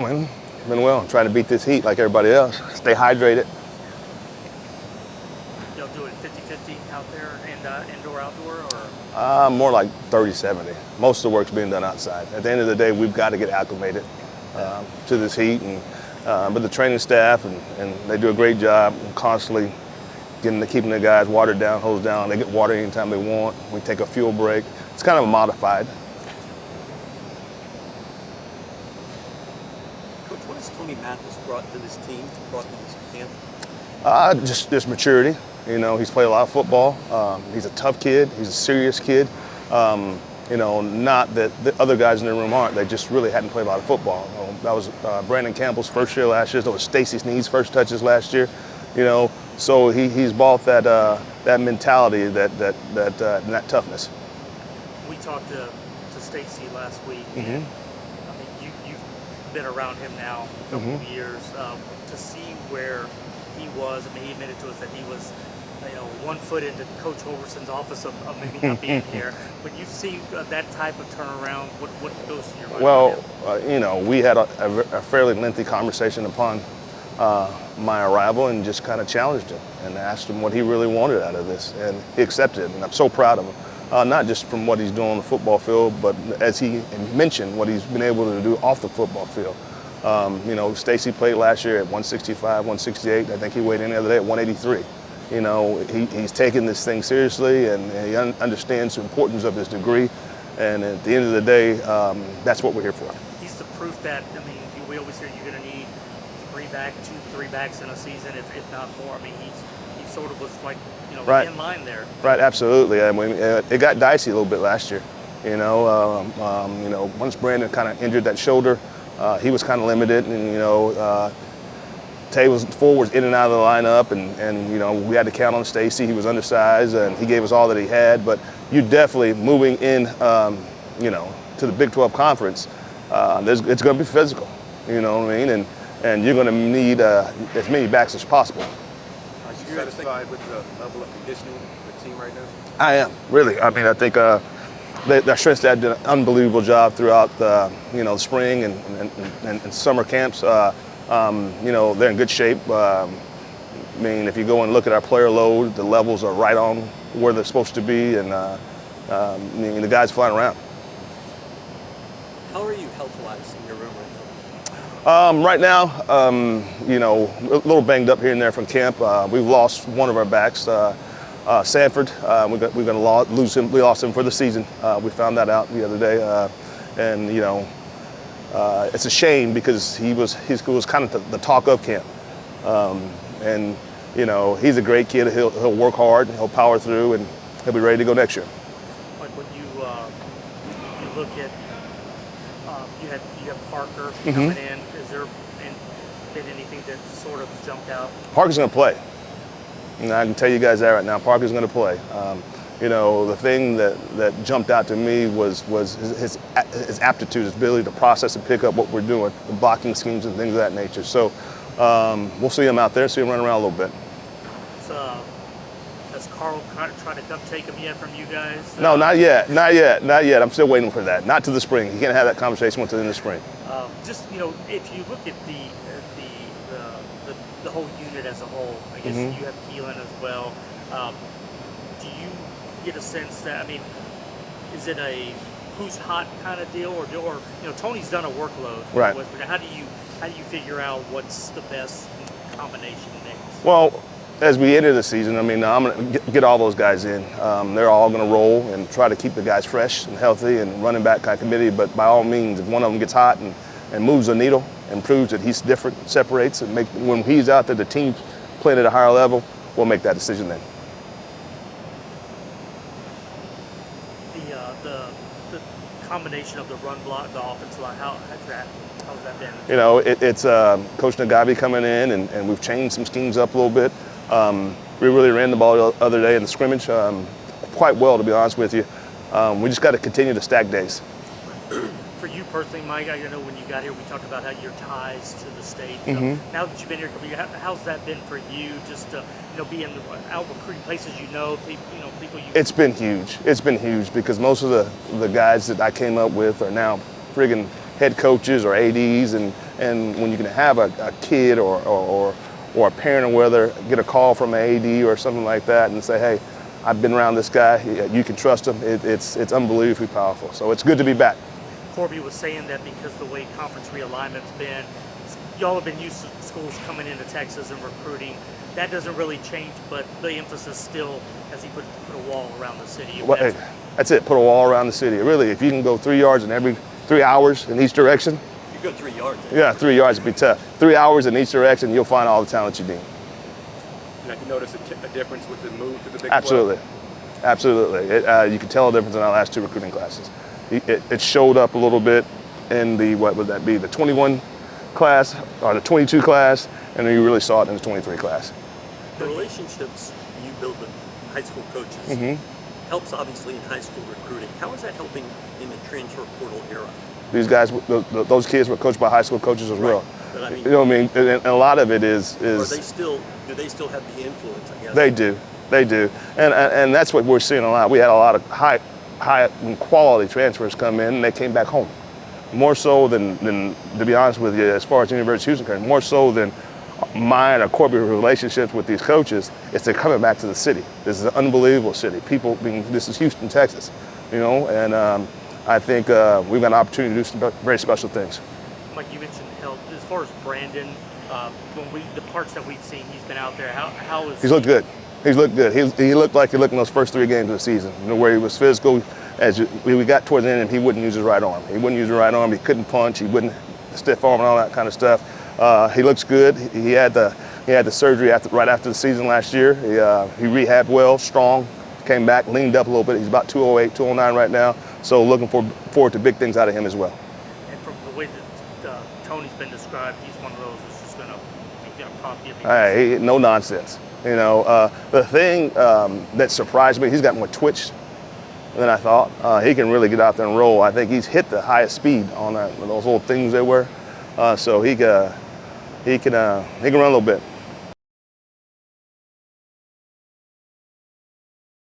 man. Been well. Trying to beat this heat like everybody else. Stay hydrated. Y'all do it 50-50 out there and indoor-outdoor, or? More like 30-70. Most of the work's being done outside. At the end of the day, we've got to get acclimated to this heat, and but the training staff and they do a great job constantly keeping the guys watered down, hosed down. They get water anytime they want. We take a fuel break. It's kind of modified. Coach, what has Tony Mathis brought to this team, brought to this camp? Just maturity. You know, he's played a lot of football. He's a tough kid. He's a serious kid. You know, not that the other guys in the room aren't. They just really hadn't played a lot of football. That was Brandon Campbell's first year last year. That was Stacy Snead's first touches last year. You know, so he's bought that mentality, that toughness. We talked to Stacy last week. Mm-hmm. And, I mean, you've been around him now a couple of years. To see where he was, I mean, he admitted to us that he was, you know, 1 foot into Coach Holgerson's office of maybe not being here. When you see that type of turnaround, what goes through your mind? Well, you know, we had a fairly lengthy conversation upon my arrival and just kind of challenged him and asked him what he really wanted out of this, and he accepted it, and I'm so proud of him. Not just from what he's doing on the football field, but as he mentioned, what he's been able to do off the football field. You know, Stacy played last year at 165, 168. I think he weighed in the other day at 183. You know, he's taken this thing seriously, and he understands the importance of his degree. And at the end of the day, that's what we're here for. He's the proof that, I mean, we always hear you're going to need 3 backs in a season, if not more. I mean, he sort of was like, you know, right in line there. Right, absolutely. I mean, it got dicey a little bit last year. You know, once Brandon kind of injured that shoulder, he was kind of limited, and you know, Tay was forwards in and out of the lineup, and you know, we had to count on Stacy. He was undersized, and he gave us all that he had. But you definitely moving in, you know, to the Big 12 conference. It's going to be physical. You know what I mean? And you're going to need as many backs as possible. Are you satisfied with the level of conditioning of the team right now? I am, really. I mean, I think the strength staff did an unbelievable job throughout the, you know, spring and summer camps. You know, they're in good shape. I mean, if you go and look at our player load, the levels are right on where they're supposed to be, and I mean, the guys flying around. How are you health-wise in your room right now? Right now, you know, a little banged up here and there from camp. We've lost one of our backs, Sanford. We're going to lose him. We lost him for the season. We found that out the other day, and you know, it's a shame because he was kind of the talk of camp, and you know, he's a great kid. He'll work hard, he'll power through, and he'll be ready to go next year. Like when you look at you have Parker coming in. Is there been anything that sort of jumped out? Parker's going to play. And I can tell you guys that right now. Parker's going to play. You know, the thing that jumped out to me was his aptitude, his ability to process and pick up what we're doing, the blocking schemes and things of that nature. So we'll see him out there, see him run around a little bit. Has Carl tried to come take him yet from you guys? No, not yet. I'm still waiting for that. Not to the spring. He can't have that conversation until in the spring. Just, you know, if you look at the whole unit as a whole, I guess you have Keelan as well. Do you get a sense that, I mean, is it a who's hot kind of deal, or you know, Tony's done a workload, right? How do you figure out what's the best combination mix? Well, as we enter the season, I mean, I'm going to get all those guys in. They're all going to roll and try to keep the guys fresh and healthy and running back kind of committee. But by all means, if one of them gets hot and moves the needle and proves that he's different, separates, and when he's out there, the team's playing at a higher level, we'll make that decision then. The combination of the run block, the offensive line, how's that been? You know, it's Coach Nagabi coming in, and we've changed some schemes up a little bit. We really ran the ball the other day in the scrimmage quite well, to be honest with you. We just got to continue to stack days. For you personally, Mike, I know when you got here, we talked about how your ties to the state. Now that you've been here a couple of years, how's that been for you? Just to, you know, being out recruiting places, people you. It's been huge. It's been huge because most of the guys that I came up with are now friggin' head coaches or ADs, and And when you can have a kid or a parent or whether get a call from an AD or something like that and say, hey, I've been around this guy, you can trust him, it's unbelievably powerful. So it's good to be back. Corby was saying that because the way conference realignment's been, y'all have been used to schools coming into Texas and recruiting. That doesn't really change, but the emphasis still, as he put a wall around the city. Well, hey, that's it, put a wall around the city. Really, if you can go 3 yards in every 3 hours in each direction. You go 3 yards. Yeah, 3 yards would be tough. 3 hours in each direction, you'll find all the talent you need. And I can notice a difference with the move to the Big 12. Absolutely. Absolutely. You can tell a difference in our last 2 recruiting classes. It showed up a little bit in the, what would that be, the 21 class or the 22 class, and then you really saw it in the 23 class. The relationships you build with high school coaches helps obviously in high school recruiting. How is that helping in the transfer portal era? These guys, those kids were coached by high school coaches as well. But I mean, you know what I mean? And a lot of it is do they still have the influence, I guess? They do. And that's what we're seeing a lot. We had a lot of high quality transfers come in and they came back home. More so than to be honest with you, as far as the University of Houston, more so than mine or Corby's relationships with these coaches, it's they're coming back to the city. This is an unbelievable city. This is Houston, Texas, you know, and I think we've got an opportunity to do some very special things. Mike, you mentioned health. As far as Brandon, the parts that we've seen, he's been out there. How is he's looked good? He's looked good. He looked like he looked in those first 3 games of the season, you know, where he was physical. As we got towards the end, and he wouldn't use his right arm. He wouldn't use his right arm. He couldn't punch. He wouldn't stiff arm and all that kind of stuff. He looks good. He had the surgery right after the season last year. He rehabbed well, strong, came back, leaned up a little bit. He's about 208, 209 right now. So looking forward to big things out of him as well. And from the way that Tony's been described, he's one of those that's just gonna pop you. Hey, no nonsense. You know, the thing that surprised me, he's got more twitch than I thought. He can really get out there and roll. I think he's hit the highest speed on those little things they were. So he can run a little bit.